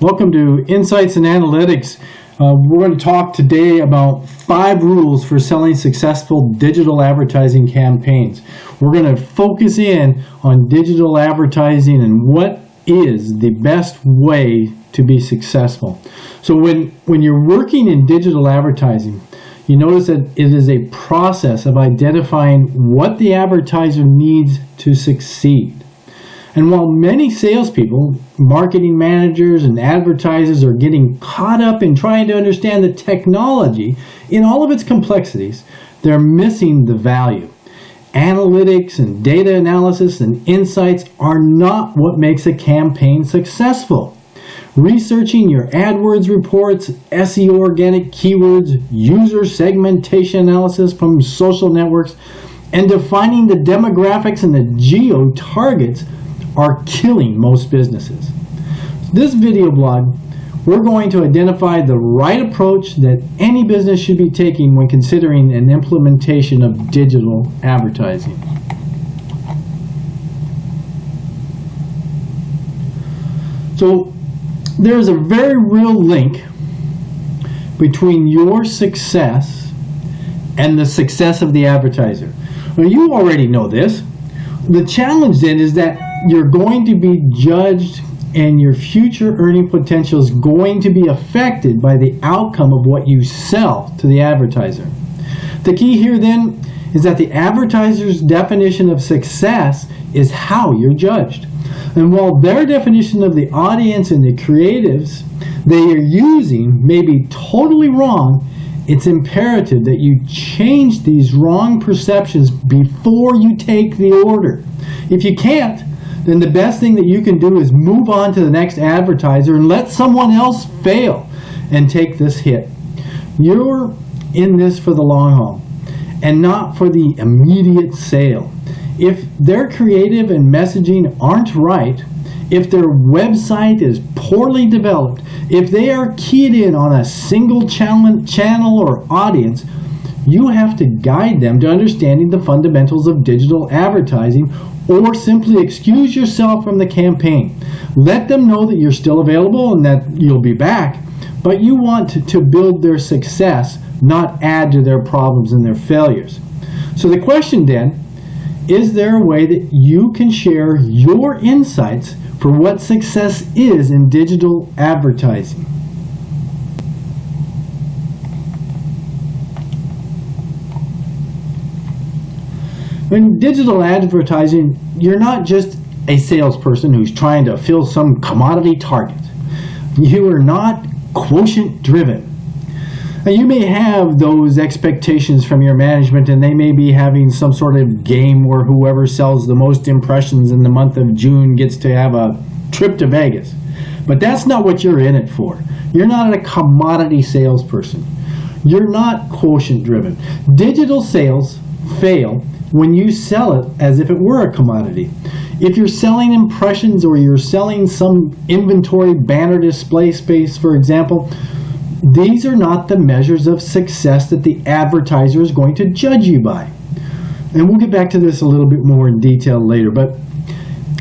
Welcome to Insights and Analytics. We're going to talk today about 5 rules for selling successful digital advertising campaigns. We're going to focus in on digital advertising and what is the best way to be successful. So when you're working in digital advertising, you notice that it is a process of identifying what the advertiser needs to succeed. And while many salespeople, marketing managers, and advertisers are getting caught up in trying to understand the technology in all of its complexities, they're missing the value. Analytics and data analysis and insights are not what makes a campaign successful. Researching your AdWords reports, SEO organic keywords, user segmentation analysis from social networks, and defining the demographics and the geo-targets are killing most businesses. This video blog, we're going to identify the right approach that any business should be taking when considering an implementation of digital advertising. So there's a very real link between your success and the success of the advertiser. Well, you already know this. The challenge then is that you're going to be judged and your future earning potential is going to be affected by the outcome of what you sell to the advertiser. The key here then is that the advertiser's definition of success is how you're judged. And while their definition of the audience and the creatives they are using may be totally wrong, it's imperative that you change these wrong perceptions before you take the order. If you can't, then the best thing that you can do is move on to the next advertiser and let someone else fail and take this hit. You're in this for the long haul and not for the immediate sale. If their creative and messaging aren't right, if their website is poorly developed, if they are keyed in on a single channel or audience, you have to guide them to understanding the fundamentals of digital advertising, or simply excuse yourself from the campaign. Let them know that you're still available and that you'll be back, but you want to build their success, not add to their problems and their failures. So the question then, is there a way that you can share your insights for what success is in digital advertising? In digital advertising, you're not just a salesperson who's trying to fill some commodity target. You are not quotient driven. Now, you may have those expectations from your management, and they may be having some sort of game where whoever sells the most impressions in the month of June gets to have a trip to Vegas. But that's not what you're in it for. You're not a commodity salesperson. You're not quotient driven. Digital sales fail when you sell it as if it were a commodity. If you're selling impressions or you're selling some inventory banner display space, for example, these are not the measures of success that the advertiser is going to judge you by. And we'll get back to this a little bit more in detail later, but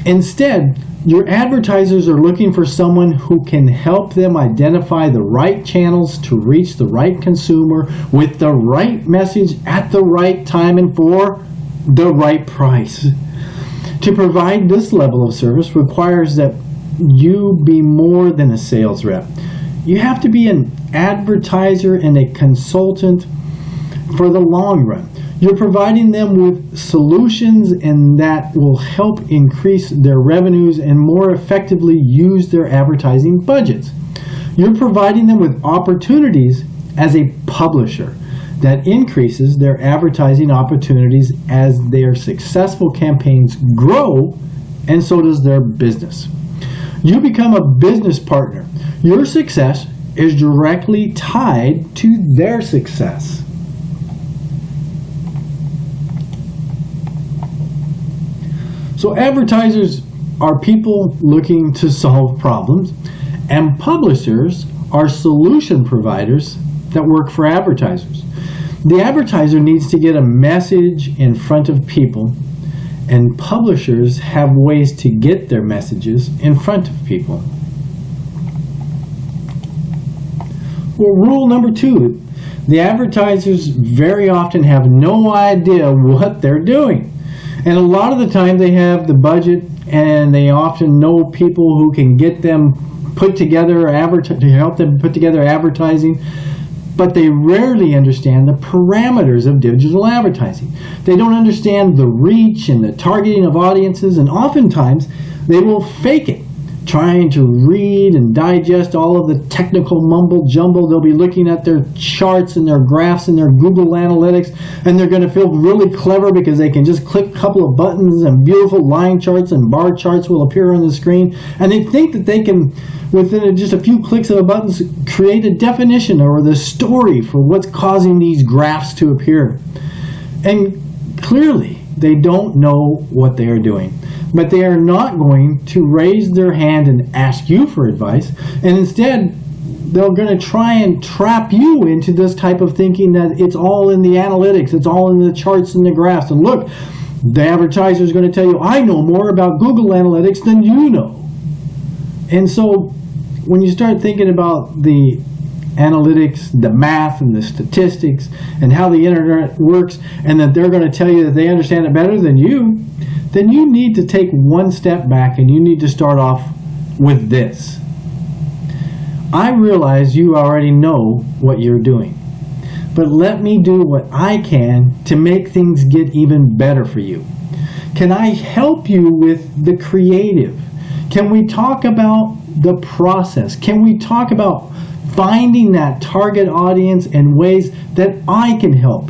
instead, your advertisers are looking for someone who can help them identify the right channels to reach the right consumer with the right message at the right time and for the right price. To provide this level of service requires that you be more than a sales rep. You have to be an advertiser and a consultant for the long run. You're providing them with solutions and that will help increase their revenues and more effectively use their advertising budgets. You're providing them with opportunities as a publisher that increases their advertising opportunities as their successful campaigns grow, and so does their business. You become a business partner. Your success is directly tied to their success. So advertisers are people looking to solve problems, and publishers are solution providers that work for advertisers. The advertiser needs to get a message in front of people, and publishers have ways to get their messages in front of people. Well, rule number 2, the advertisers very often have no idea what they're doing. And a lot of the time they have the budget, and they often know people who can get them put together, to help them put together advertising, but they rarely understand the parameters of digital advertising. They don't understand the reach and the targeting of audiences, and oftentimes they will fake it, trying to read and digest all of the technical mumble jumble. They'll be looking at their charts and their graphs and their Google Analytics, and they're going to feel really clever because they can just click a couple of buttons and beautiful line charts and bar charts will appear on the screen, and they think that they can, within just a few clicks of a button, create a definition or the story for what's causing these graphs to appear. And clearly they don't know what they are doing. But they are not going to raise their hand and ask you for advice, and instead they're going to try and trap you into this type of thinking that it's all in the analytics, it's all in the charts and the graphs. And look, the advertiser is going to tell you, I know more about Google Analytics than you know. And so when you start thinking about the analytics, the math and the statistics and how the internet works, and that they're going to tell you that they understand it better than you, then you need to take one step back and you need to start off with this. I realize you already know what you're doing, but let me do what I can to make things get even better for you. Can I help you with the creative? Can we talk about the process? Can we talk about finding that target audience in ways that I can help?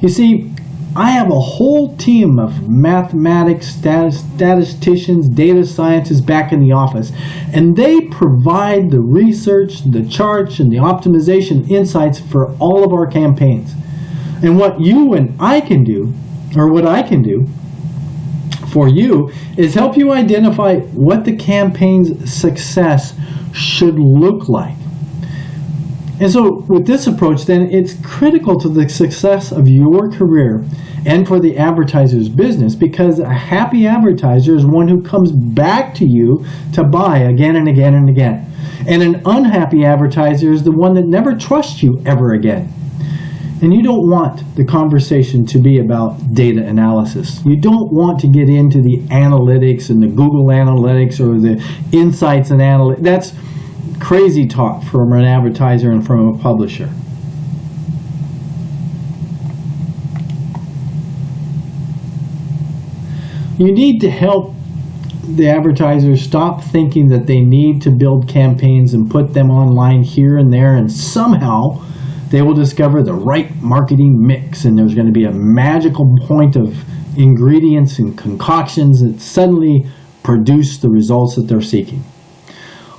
You see, I have a whole team of mathematics, statisticians, data scientists back in the office, and they provide the research, the charts, and the optimization insights for all of our campaigns. And what you and I can do, or what I can do for you, is help you identify what the campaign's success should look like. And so with this approach, then, it's critical to the success of your career and for the advertiser's business, because a happy advertiser is one who comes back to you to buy again and again and again. And an unhappy advertiser is the one that never trusts you ever again. And you don't want the conversation to be about data analysis. You don't want to get into the analytics and the Google Analytics or the insights and analytics. That's crazy talk from an advertiser and from a publisher. You need to help the advertisers stop thinking that they need to build campaigns and put them online here and there, and somehow they will discover the right marketing mix, and there's going to be a magical point of ingredients and concoctions that suddenly produce the results that they're seeking.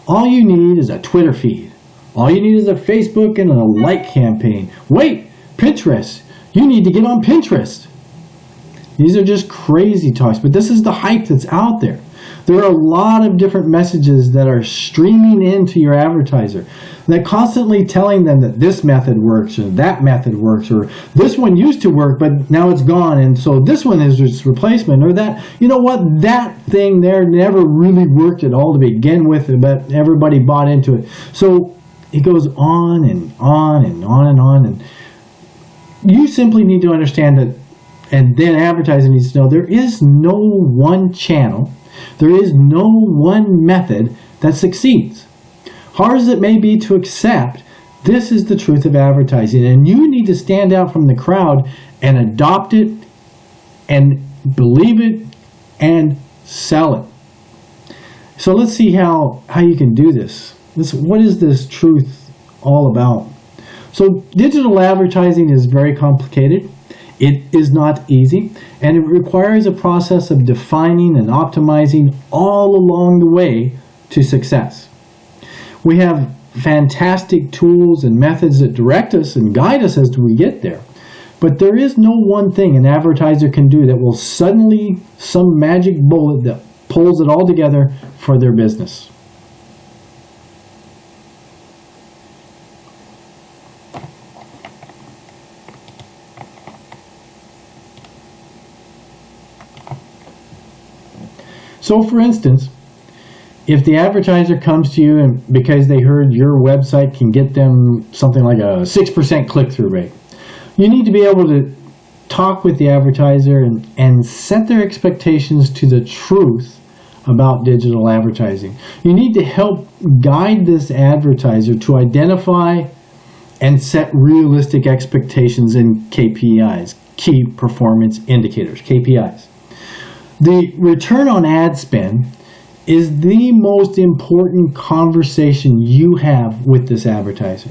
All you need is a Twitter feed. All you need is a Facebook and a like campaign. Wait, Pinterest. You need to get on Pinterest. These are just crazy talks, but this is the hype that's out there. There are a lot of different messages that are streaming into your advertiser that constantly telling them that this method works or that method works, or this one used to work but now it's gone, and so this one is its replacement, or that, you know what, that thing there never really worked at all to begin with, but everybody bought into it. So it goes on and on and on and on, and you simply need to understand that. And then advertising needs to know there is no one channel, there is no one method that succeeds. Hard as it may be to accept, this is the truth of advertising, and you need to stand out from the crowd and adopt it and believe it and sell it. So let's see how you can do this. What is this truth all about? So digital advertising is very complicated. It is not easy, and it requires a process of defining and optimizing all along the way to success. We have fantastic tools and methods that direct us and guide us as we get there, but there is no one thing an advertiser can do that will suddenly, some magic bullet that pulls it all together for their business. So for instance, If the advertiser comes to you and because they heard your website can get them something like a 6% click-through rate, you need to be able to talk with the advertiser and set their expectations to the truth about digital advertising. You need to help guide this advertiser to identify and set realistic expectations in KPIs, key performance indicators, KPIs. The return on ad spend is the most important conversation you have with this advertiser.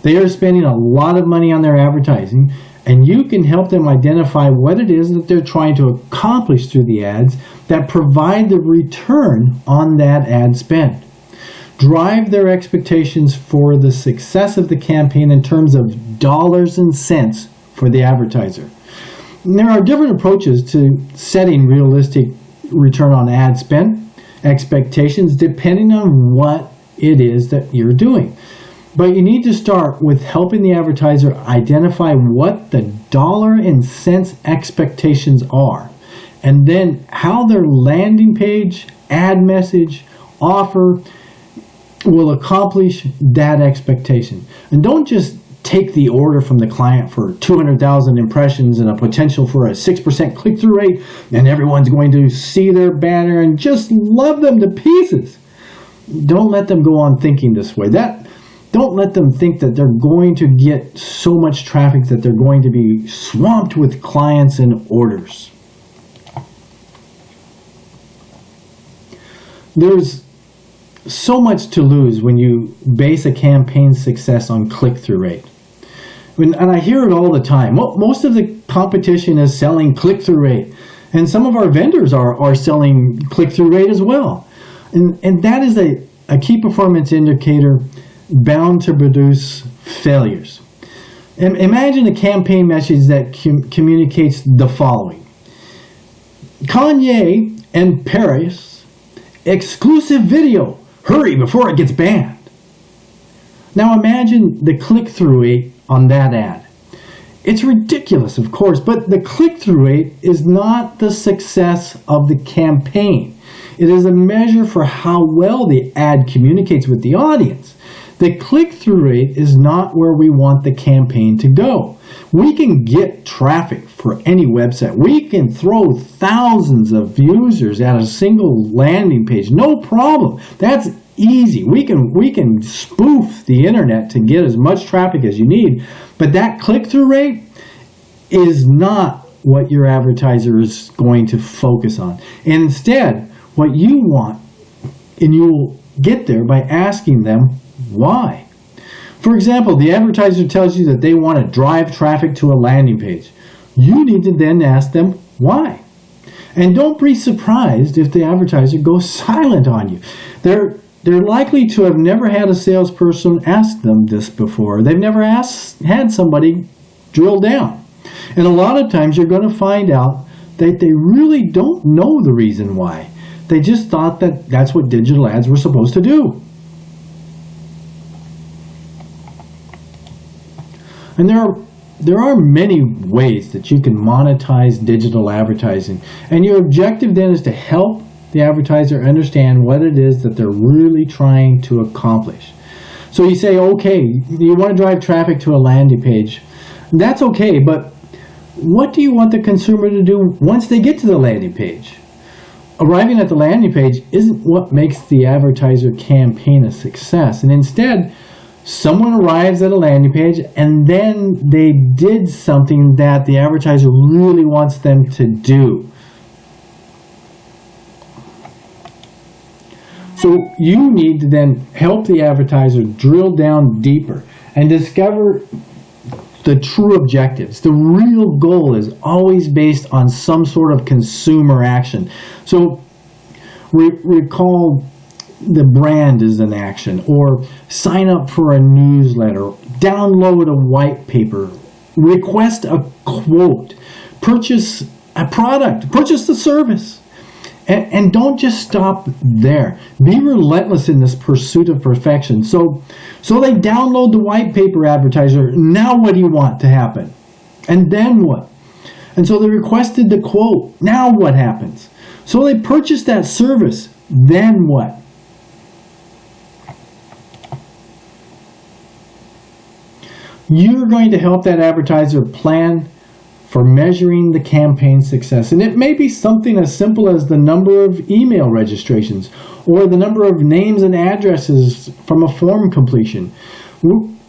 They are spending a lot of money on their advertising, and you can help them identify what it is that they're trying to accomplish through the ads that provide the return on that ad spend. Drive their expectations for the success of the campaign in terms of dollars and cents for the advertiser. And there are different approaches to setting realistic return on ad spend expectations depending on what it is that you're doing. But you need to start with helping the advertiser identify what the dollar and cents expectations are, and then how their landing page, ad message, offer will accomplish that expectation. And don't just take the order from the client for 200,000 impressions and a potential for a 6% click-through rate, and everyone's going to see their banner and just love them to pieces. Don't let them go on thinking this way. Don't let them think that they're going to get so much traffic that they're going to be swamped with clients and orders. There's so much to lose when you base a campaign's success on click-through rate. And I hear it all the time. Most of the competition is selling click-through rate, and some of our vendors are selling click-through rate as well. And that is a key performance indicator bound to produce failures. Imagine a campaign message that communicates the following: Kanye and Paris, exclusive video, hurry before it gets banned. Now imagine the click-through rate on that ad. It's ridiculous, of course, but the click-through rate is not the success of the campaign. It is a measure for how well the ad communicates with the audience. The click-through rate is not where we want the campaign to go. We can get traffic for any website. We can throw thousands of users at a single landing page. No problem. That's easy. We can spoof the internet to get as much traffic as you need. But that click-through rate is not what your advertiser is going to focus on. And instead, what you want, and you will get there by asking them why. For example, the advertiser tells you that they want to drive traffic to a landing page. You need to then ask them why. And don't be surprised if the advertiser goes silent on you. They're likely to have never had a salesperson ask them this before. They've never had somebody drill down. And a lot of times you're going to find out that they really don't know the reason why. They just thought that that's what digital ads were supposed to do. And there are many ways that you can monetize digital advertising. And your objective then is to help the advertiser understand what it is that they're really trying to accomplish. So you say, okay, you want to drive traffic to a landing page. That's okay, but what do you want the consumer to do once they get to the landing page? Arriving at the landing page isn't what makes the advertiser campaign a success. And instead, someone arrives at a landing page and then they did something that the advertiser really wants them to do. So you need to then help the advertiser drill down deeper and discover the true objectives. The real goal is always based on some sort of consumer action. So recall the brand is an action, or sign up for a newsletter, download a white paper, request a quote, purchase a product, purchase the service. And don't just stop there. Be relentless in this pursuit of perfection. So they download the white paper, advertiser. Now what do you want to happen? And then what? And so they requested the quote. Now what happens? So they purchased that service. Then what? You're going to help that advertiser plan for measuring the campaign success. And it may be something as simple as the number of email registrations or the number of names and addresses from a form completion.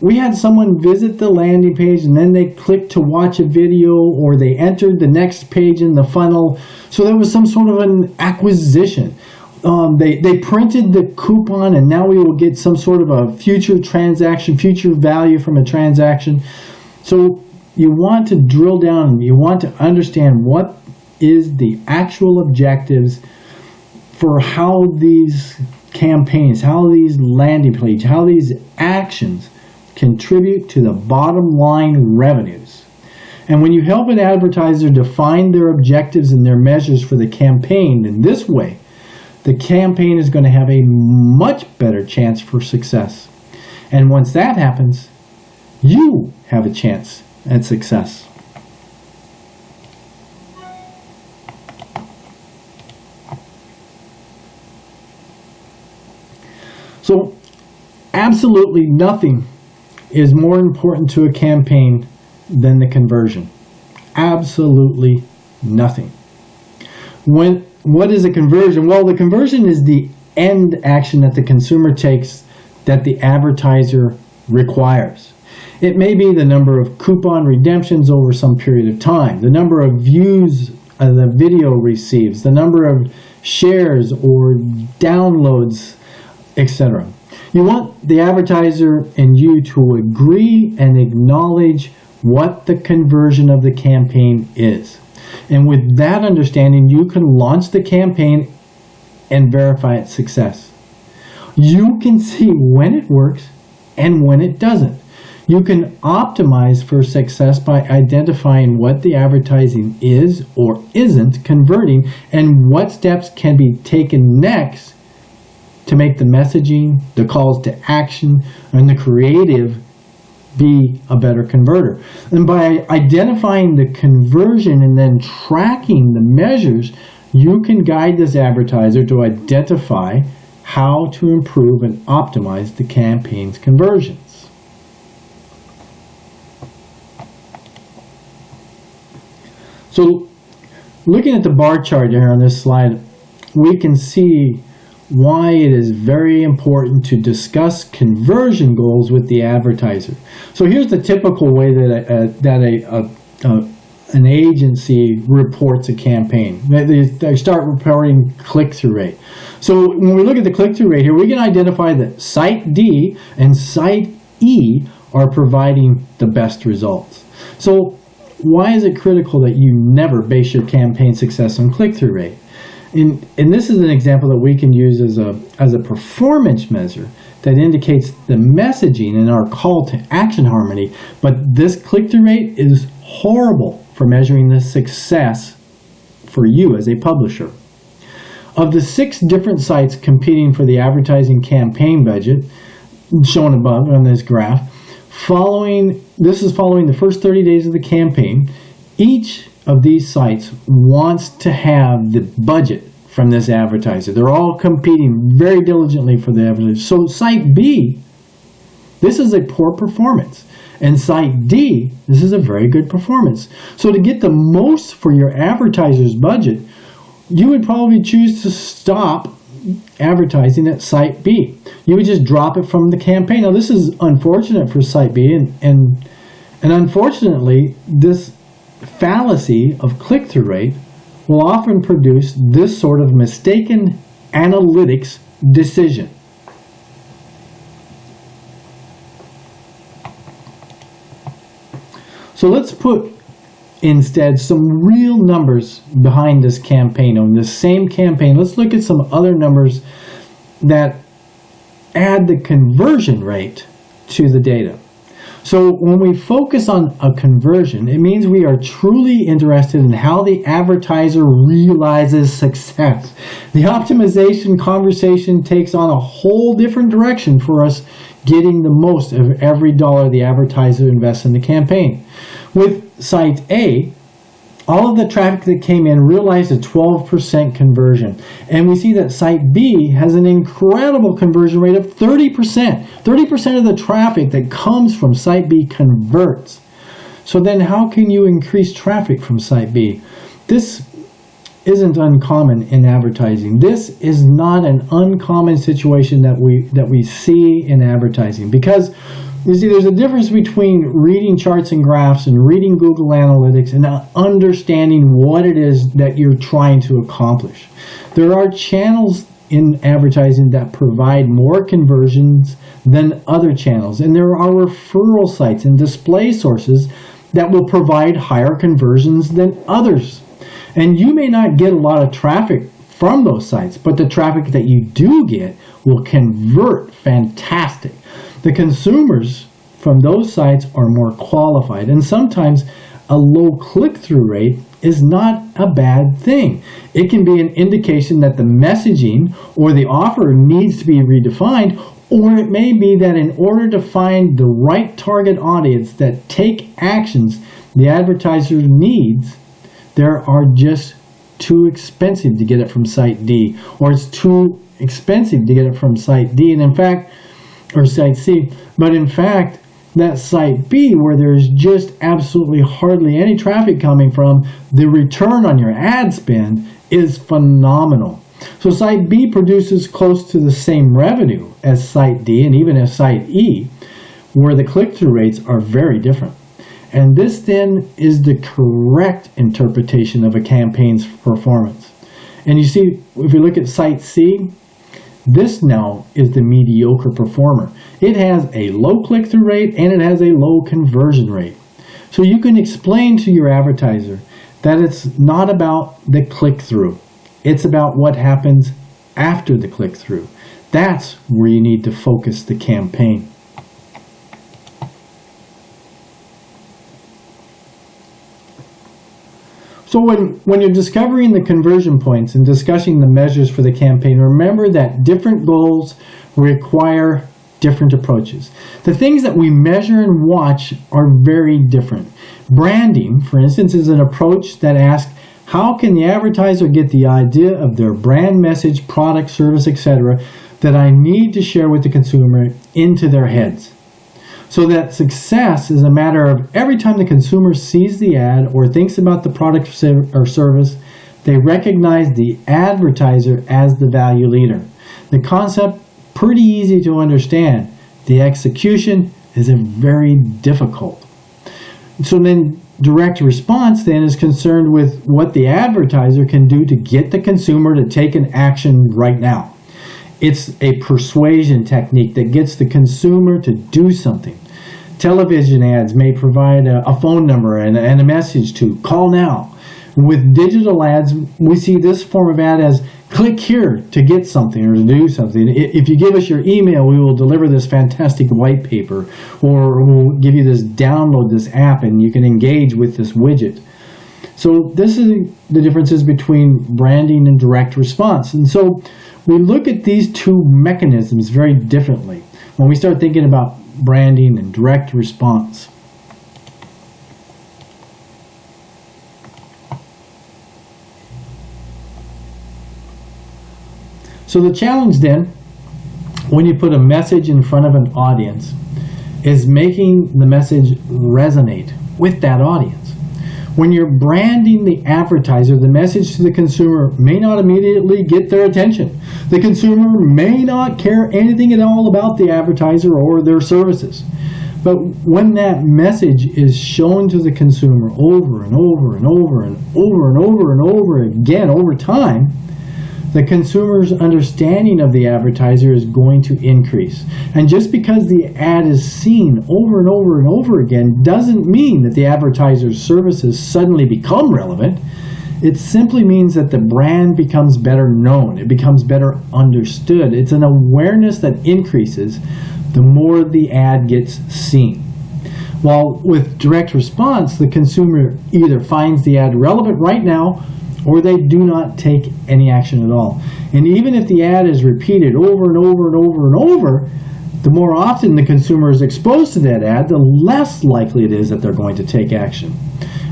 We had someone visit the landing page and then they clicked to watch a video, or they entered the next page in the funnel. So there was some sort of an acquisition. They printed the coupon, and now we will get some sort of a future transaction, future value from a transaction. So you want to drill down and you want to understand what is the actual objectives for how these campaigns, how these landing pages, how these actions contribute to the bottom line revenues. And when you help an advertiser define their objectives and their measures for the campaign in this way, the campaign is going to have a much better chance for success. And once that happens, you have a chance at success. So, absolutely nothing is more important to a campaign than the conversion. Absolutely nothing. What is a conversion? Well, the conversion is the end action that the consumer takes that the advertiser requires. It may be the number of coupon redemptions over some period of time, the number of views the video receives, the number of shares or downloads, etc. You want the advertiser and you to agree and acknowledge what the conversion of the campaign is. And with that understanding, you can launch the campaign and verify its success. You can see when it works and when it doesn't. You can optimize for success by identifying what the advertising is or isn't converting and what steps can be taken next to make the messaging, the calls to action, and the creative be a better converter. And by identifying the conversion and then tracking the measures, you can guide this advertiser to identify how to improve and optimize the campaign's conversions. So, looking at the bar chart here on this slide, we can see why it is very important to discuss conversion goals with the advertiser. So here's the typical way that an agency reports a campaign. They start reporting click-through rate. So when we look at the click-through rate here, we can identify that Site D and Site E are providing the best results. So why is it critical that you never base your campaign success on click-through rate? And this is an example that we can use as a performance measure that indicates the messaging in our call to action harmony, but this click-through rate is horrible for measuring the success for you as a publisher. Of the 6 different sites competing for the advertising campaign budget, shown above on this graph, this is following the first 30 days of the campaign, each of these sites wants to have the budget from this advertiser. They're all competing very diligently for the advertiser. So Site B, this is a poor performance. And Site D, this is a very good performance. So to get the most for your advertiser's budget, you would probably choose to stop advertising at Site B. You would just drop it from the campaign. Now this is unfortunate for Site B, and unfortunately this fallacy of click-through rate will often produce this sort of mistaken analytics decision. So let's put instead some real numbers behind this campaign. On this same campaign, let's look at some other numbers that add the conversion rate to the data. So when we focus on a conversion, it means we are truly interested in how the advertiser realizes success. The optimization conversation takes on a whole different direction for us getting the most of every dollar the advertiser invests in the campaign. With Site A, all of the traffic that came in realized a 12% conversion. And we see that site B has an incredible conversion rate of 30%. 30% of the traffic that comes from site B converts. So then how can you increase traffic from site B? This isn't uncommon in advertising. This is not an uncommon situation that we see in advertising, because you see, there's a difference between reading charts and graphs and reading Google Analytics and understanding what it is that you're trying to accomplish. There are channels in advertising that provide more conversions than other channels, and there are referral sites and display sources that will provide higher conversions than others. And you may not get a lot of traffic from those sites, but the traffic that you do get will convert fantastic. The consumers from those sites are more qualified, and sometimes a low click-through rate is not a bad thing. It can be an indication that the messaging or the offer needs to be redefined, or it may be that in order to find the right target audience that take actions the advertiser needs, there are just too expensive to get it from site D, or it's too expensive to get it from site D, and in fact, or site C, but in fact, that site B, where there's just absolutely hardly any traffic coming from, the return on your ad spend is phenomenal. So site B produces close to the same revenue as site D and even as site E, where the click-through rates are very different. And this then is the correct interpretation of a campaign's performance. And you see, if you look at site C, this now is the mediocre performer. It has a low click-through rate and it has a low conversion rate. So you can explain to your advertiser that it's not about the click-through. It's about what happens after the click-through. That's where you need to focus the campaign. So when you're discovering the conversion points and discussing the measures for the campaign, remember that different goals require different approaches. The things that we measure and watch are very different. Branding, for instance, is an approach that asks, how can the advertiser get the idea of their brand message, product, service, etc. that I need to share with the consumer into their heads? So that success is a matter of every time the consumer sees the ad or thinks about the product or service, they recognize the advertiser as the value leader. The concept, pretty easy to understand. The execution is very difficult. So then direct response then is concerned with what the advertiser can do to get the consumer to take an action right now. It's a persuasion technique that gets the consumer to do something. Television ads may provide a phone number and a message to call now. With digital ads, we see this form of ad as click here to get something or to do something. If you give us your email, we will deliver this fantastic white paper, or we'll give you this download this app and you can engage with this widget. So this is the differences between branding and direct response. And so we look at these two mechanisms very differently when we start thinking about branding and direct response. So the challenge then, when you put a message in front of an audience, is making the message resonate with that audience. When you're branding the advertiser, the message to the consumer may not immediately get their attention. The consumer may not care anything at all about the advertiser or their services. But when that message is shown to the consumer over and over and over and over and over and over again over time, the consumer's understanding of the advertiser is going to increase. And just because the ad is seen over and over and over again doesn't mean that the advertiser's services suddenly become relevant. It simply means that the brand becomes better known. It becomes better understood. It's an awareness that increases the more the ad gets seen. While with direct response, the consumer either finds the ad relevant right now or they do not take any action at all. And even if the ad is repeated over and over and over and over, The more often the consumer is exposed to that ad, the less likely it is that they're going to take action.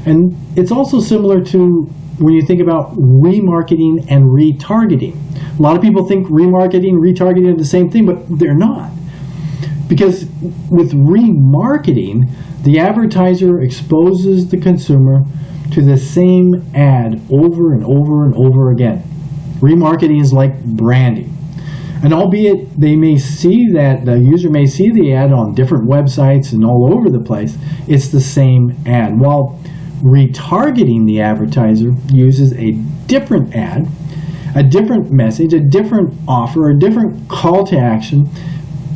And it's also similar to when you think about remarketing and retargeting. A lot of people think remarketing and retargeting are the same thing, but they're not. Because with remarketing, the advertiser exposes the consumer to the same ad over and over and over again. Remarketing is like branding. And albeit they may see that, the user may see the ad on different websites and all over the place, it's the same ad. While retargeting, the advertiser uses a different ad, a different message, a different offer, a different call to action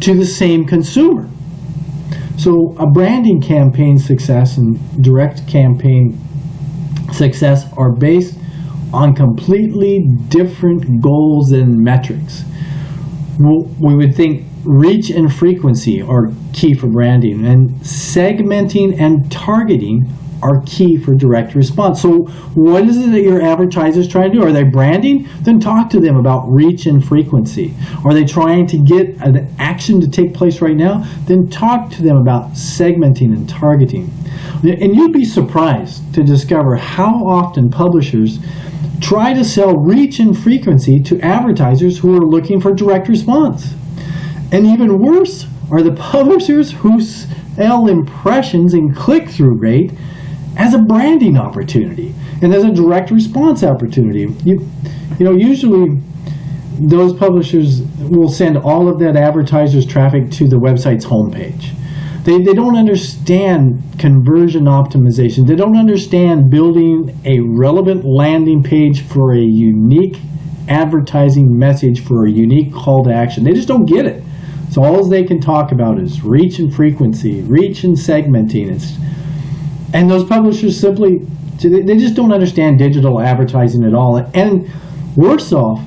to the same consumer. So a branding campaign success and direct campaign success are based on completely different goals and metrics. We would think reach and frequency are key for branding, and segmenting and targeting are key for direct response. So what is it that your advertisers trying to do? Are they branding? Then talk to them about reach and frequency. Are they trying to get an action to take place right now? Then talk to them about segmenting and targeting. And you'd be surprised to discover how often publishers try to sell reach and frequency to advertisers who are looking for direct response. And even worse are the publishers who sell impressions and click-through rate as a branding opportunity and as a direct response opportunity. You know, usually those publishers will send all of that advertiser's traffic to the website's homepage. They don't understand conversion optimization. They don't understand building a relevant landing page for a unique advertising message for a unique call to action. They just don't get it. So all they can talk about is reach and frequency, reach and segmenting. And those publishers simply, they just don't understand digital advertising at all. And worse off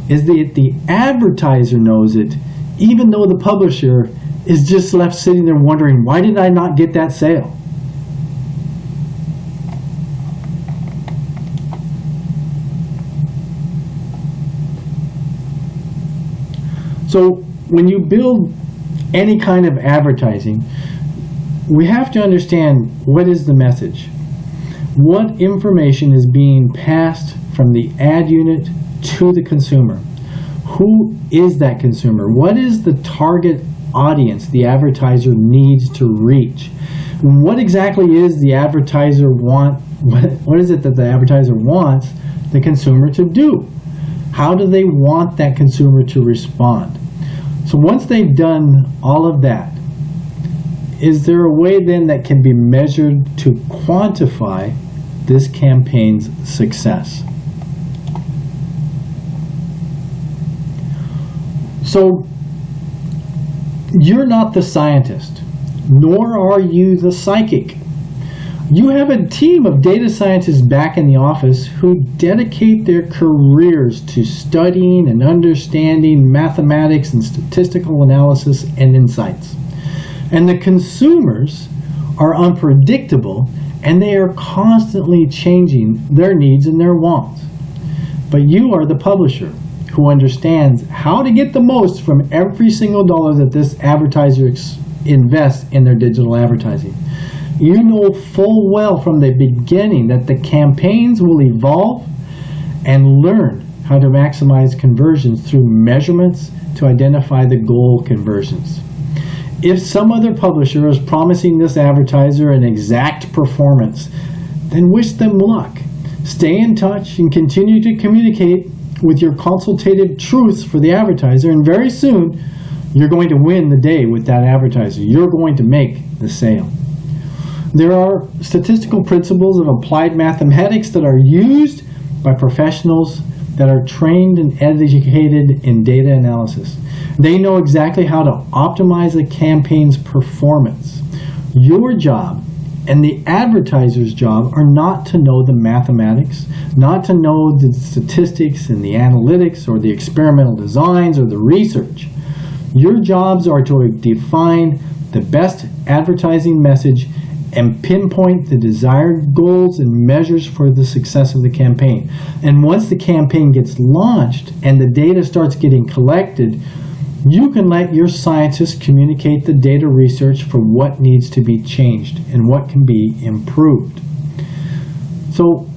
is that the advertiser knows it, even though the publisher is just left sitting there wondering, why did I not get that sale? So when you build any kind of advertising, we have to understand, what is the message? What information is being passed from the ad unit to the consumer? Who is that consumer? What is the target audience the advertiser needs to reach? What exactly is the advertiser want? What is it that the advertiser wants the consumer to do? How do they want that consumer to respond? So once they've done all of that, is there a way then that can be measured to quantify this campaign's success? So you're not the scientist, nor are you the psychic. You have a team of data scientists back in the office who dedicate their careers to studying and understanding mathematics and statistical analysis and insights. And the consumers are unpredictable, and they are constantly changing their needs and their wants. But you are the publisher who understands how to get the most from every single dollar that this advertiser invests in their digital advertising. You know full well from the beginning that the campaigns will evolve, and learn how to maximize conversions through measurements to identify the goal conversions. If some other publisher is promising this advertiser an exact performance, then wish them luck. Stay in touch and continue to communicate with your consultative truths for the advertiser, and very soon you're going to win the day with that advertiser. You're going to make the sale. There are statistical principles of applied mathematics that are used by professionals that are trained and educated in data analysis. They know exactly how to optimize a campaign's performance. Your job and the advertiser's job are not to know the mathematics, not to know the statistics and the analytics or the experimental designs or the research. Your jobs are to define the best advertising message and pinpoint the desired goals and measures for the success of the campaign. And once the campaign gets launched and the data starts getting collected, You can let your scientists communicate the data research for what needs to be changed and what can be improved. So,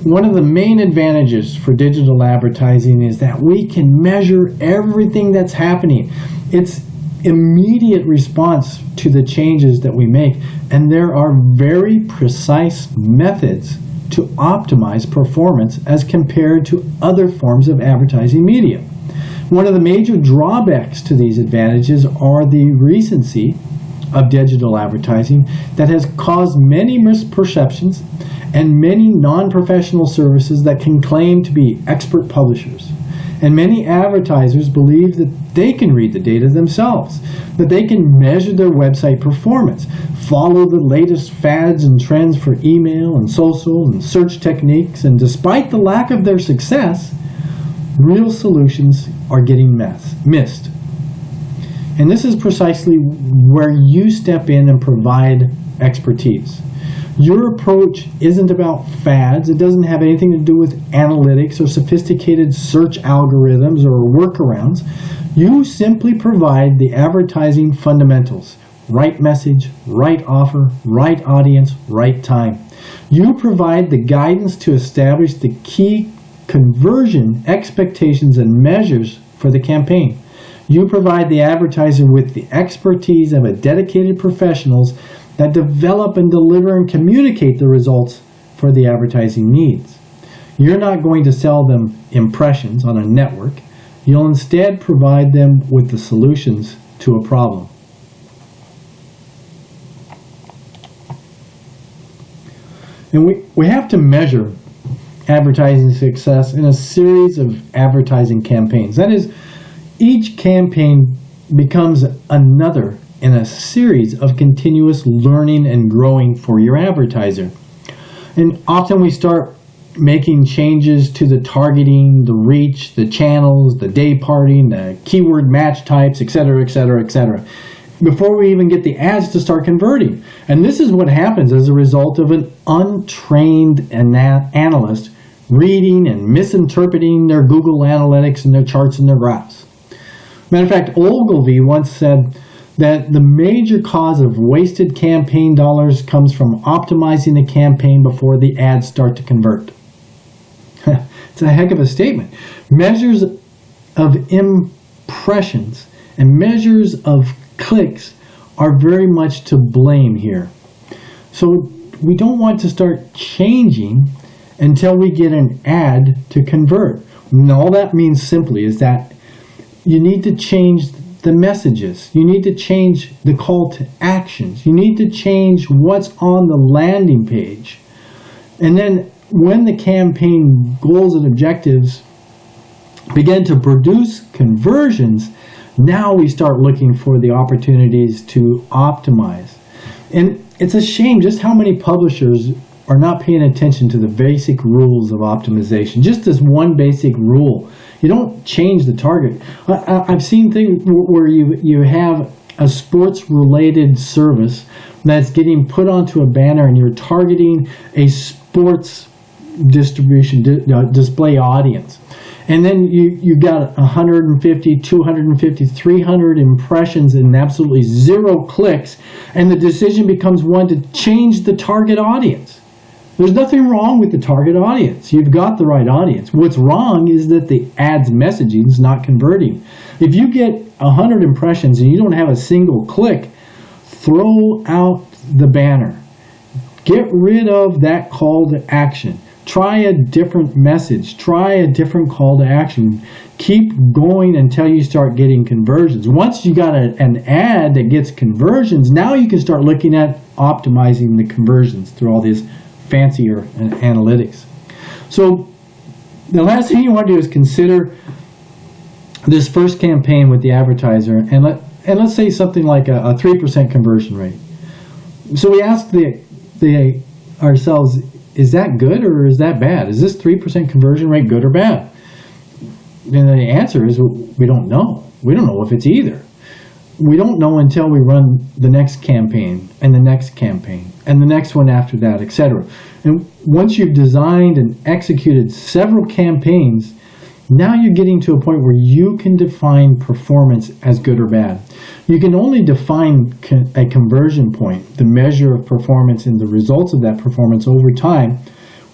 one of the main advantages for digital advertising is that we can measure everything that's happening. It's immediate response to the changes that we make, and there are very precise methods to optimize performance as compared to other forms of advertising media. One of the major drawbacks to these advantages are the recency of digital advertising that has caused many misperceptions and many non-professional services that can claim to be expert publishers. And many advertisers believe that they can read the data themselves, that they can measure their website performance, follow the latest fads and trends for email and social and search techniques, and despite the lack of their success, real solutions are getting missed. And this is precisely where you step in and provide expertise. Your approach isn't about fads. It doesn't have anything to do with analytics or sophisticated search algorithms or workarounds. You simply provide the advertising fundamentals: right message, right offer, right audience, right time. You provide the guidance to establish the key conversion expectations and measures for the campaign. You provide the advertiser with the expertise of a dedicated professionals that develop and deliver and communicate the results for the advertising needs. You're not going to sell them impressions on a network. You'll instead provide them with the solutions to a problem. And we have to measure advertising success in a series of advertising campaigns. That is, each campaign becomes another in a series of continuous learning and growing for your advertiser. And often we start making changes to the targeting, the reach, the channels, the day parting, the keyword match types, etc., etc., etc., before we even get the ads to start converting. And this is what happens as a result of an untrained analyst reading and misinterpreting their Google Analytics and their charts and their graphs. Matter of fact, Ogilvy once said that the major cause of wasted campaign dollars comes from optimizing a campaign before the ads start to convert. It's a heck of a statement. Measures of impressions and measures of clicks are very much to blame here. So we don't want to start changing until we get an ad to convert. And all that means simply is that you need to change the messages. You need to change the call to actions. You need to change what's on the landing page. And then when the campaign goals and objectives begin to produce conversions, now we start looking for the opportunities to optimize. And it's a shame just how many publishers are not paying attention to the basic rules of optimization. Just as one basic rule. You don't change the target. I've seen things where you have a sports-related service that's getting put onto a banner and you're targeting a sports distribution display audience. And then you got 150, 250, 300 impressions and absolutely 0 clicks, and the decision becomes one to change the target audience. There's nothing wrong with the target audience. You've got the right audience. What's wrong is that the ad's messaging is not converting. If you get 100 impressions and you don't have a single click, throw out the banner. Get rid of that call to action. Try a different message. Try a different call to action. Keep going until you start getting conversions. Once you got an ad that gets conversions, now you can start looking at optimizing the conversions through all these fancier analytics. So the last thing you want to do is consider this first campaign with the advertiser, and let's say something like a 3% conversion rate. So we ask ourselves, is that good or is that bad? Is this 3% conversion rate good or bad? And the answer is we don't know. We don't know if it's either. We don't know until we run the next campaign and the next campaign and the next one after that, etc. And once you've designed and executed several campaigns, Now you're getting to a point where you can define performance as good or bad. You can only define a conversion point, the measure of performance and the results of that performance over time,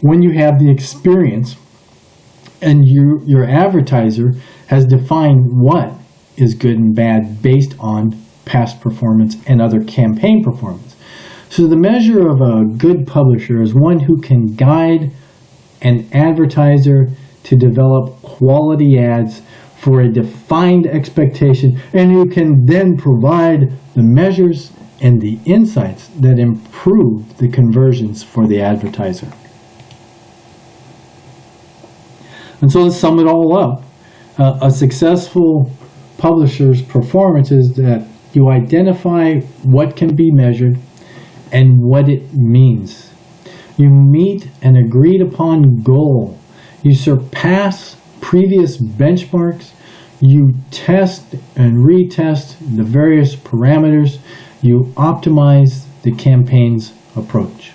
when you have the experience and your advertiser has defined what is good and bad based on past performance and other campaign performance. So the measure of a good publisher is one who can guide an advertiser to develop quality ads for a defined expectation, and who can then provide the measures and the insights that improve the conversions for the advertiser. And so let's sum it all up. A successful publisher's performance is that you identify what can be measured and what it means. You meet an agreed upon goal. You surpass previous benchmarks. You test and retest the various parameters. You optimize the campaign's approach.